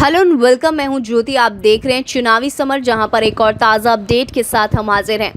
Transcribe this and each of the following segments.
Hello and welcome. मैं हूं ज्योति। आप देख रहे हैं चुनावी समर, जहां पर एक और ताज़ा अपडेट के साथ हम हाजिर हैं।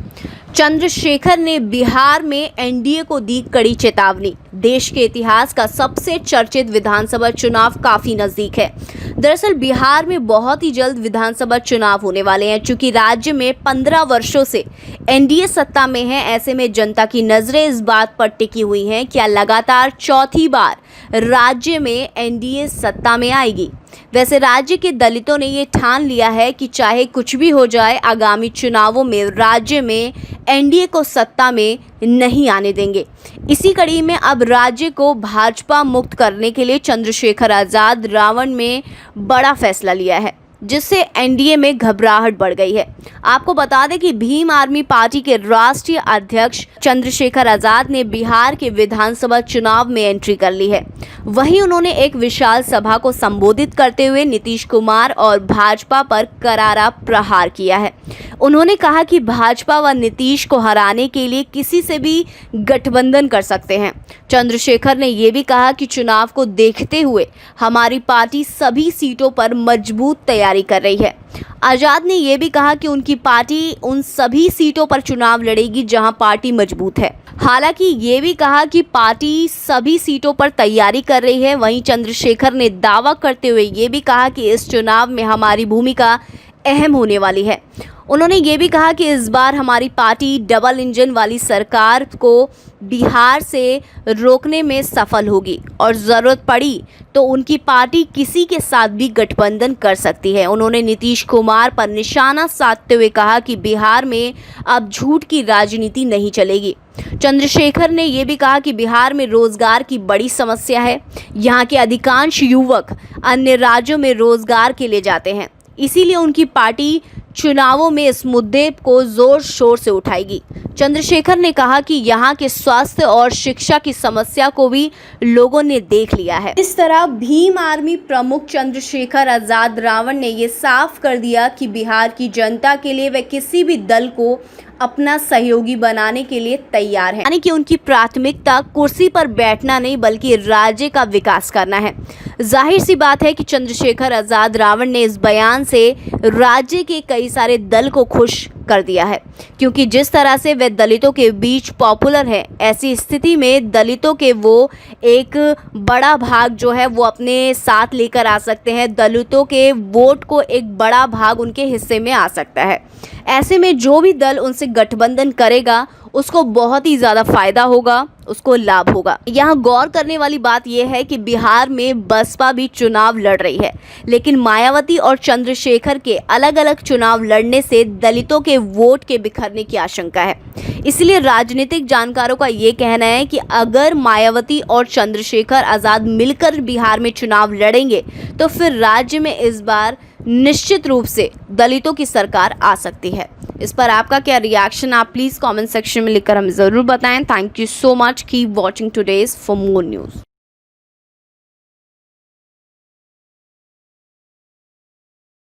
चंद्रशेखर ने बिहार में एनडीए को दी कड़ी चेतावनी। देश के इतिहास का सबसे चर्चित विधानसभा चुनाव काफी नजदीक है। दरअसल बिहार में बहुत ही जल्द विधानसभा चुनाव होने वाले हैं। चूंकि राज्य में 15 वर्षों से एनडीए सत्ता में है, ऐसे में जनता की नजरें इस बात पर टिकी हुई हैं कि लगातार चौथी बार राज्य में एनडीए सत्ता में आएगी। वैसे राज्य के दलितों ने ये ठान लिया है कि चाहे कुछ भी हो जाए, आगामी चुनावों में राज्य में एनडीए को सत्ता में नहीं आने देंगे। इसी कड़ी में अब राज्य को भाजपा मुक्त करने के लिए चंद्रशेखर आजाद रावण में बड़ा फैसला लिया है, जिससे एनडीए में घबराहट बढ़ गई है। आपको बता दें कि भीम आर्मी पार्टी के राष्ट्रीय अध्यक्ष चंद्रशेखर आजाद ने बिहार के विधानसभा चुनाव में एंट्री कर ली है। वहीं उन्होंने एक विशाल सभा को संबोधित करते हुए नीतीश कुमार और भाजपा पर करारा प्रहार किया है। उन्होंने कहा कि भाजपा व नीतीश को हराने के लिए किसी से भी गठबंधन कर सकते हैं। चंद्रशेखर ने यह भी कहा कि चुनाव को देखते हुए हमारी पार्टी सभी सीटों पर मजबूत तैयारी कर रही है। आजाद ने यह भी कहा कि उनकी पार्टी उन सभी सीटों पर चुनाव लड़ेगी जहां पार्टी मजबूत है। हालांकि ये भी कहा कि पार्टी सभी सीटों पर तैयारी कर रही है। वहीं चंद्रशेखर ने दावा करते हुए ये भी कहा कि इस चुनाव में हमारी भूमिका अहम होने वाली है। उन्होंने ये भी कहा कि इस बार हमारी पार्टी डबल इंजन वाली सरकार को बिहार से रोकने में सफल होगी और ज़रूरत पड़ी तो उनकी पार्टी किसी के साथ भी गठबंधन कर सकती है। उन्होंने नीतीश कुमार पर निशाना साधते हुए कहा कि बिहार में अब झूठ की राजनीति नहीं चलेगी। चंद्रशेखर ने यह भी कहा कि बिहार में रोजगार की बड़ी समस्या है। यहाँ के अधिकांश युवक अन्य राज्यों में रोजगार के लिए जाते हैं, इसीलिए उनकी पार्टी चुनावों में इस मुद्दे को जोर शोर से उठाएगी। चंद्रशेखर ने कहा कि यहाँ के स्वास्थ्य और शिक्षा की समस्या को भी लोगों ने देख लिया है। इस तरह भीम आर्मी प्रमुख चंद्रशेखर आजाद रावण ने ये साफ कर दिया कि बिहार की जनता के लिए वे किसी भी दल को अपना सहयोगी बनाने के लिए तैयार है। यानी कि उनकी प्राथमिकता कुर्सी पर बैठना नहीं बल्कि राज्य का विकास करना है। जाहिर सी बात है कि चंद्रशेखर आजाद रावण ने इस बयान से राज्य के कई सारे दल को खुश कर दिया है, क्योंकि जिस तरह से वे दलितों के बीच पॉपुलर है, ऐसी स्थिति में दलितों के वो एक बड़ा भाग जो है वो अपने साथ लेकर आ सकते हैं। दलितों के वोट को एक बड़ा भाग उनके हिस्से में आ सकता है। ऐसे में जो भी दल उनसे गठबंधन करेगा उसको बहुत ही ज़्यादा फायदा होगा, उसको लाभ होगा। यहाँ गौर करने वाली बात यह है कि बिहार में बसपा भी चुनाव लड़ रही है, लेकिन मायावती और चंद्रशेखर के अलग अलग चुनाव लड़ने से दलितों के वोट के बिखरने की आशंका है। इसलिए राजनीतिक जानकारों का ये कहना है कि अगर मायावती और चंद्रशेखर आजाद मिलकर बिहार में चुनाव लड़ेंगे तो फिर राज्य में इस बार निश्चित रूप से दलितों की सरकार आ सकती है। इस पर आपका क्या रिएक्शन, आप प्लीज़ कमेंट सेक्शन में लिखकर हमें ज़रूर बताएं। Thank you so much. Keep watching today's for more news.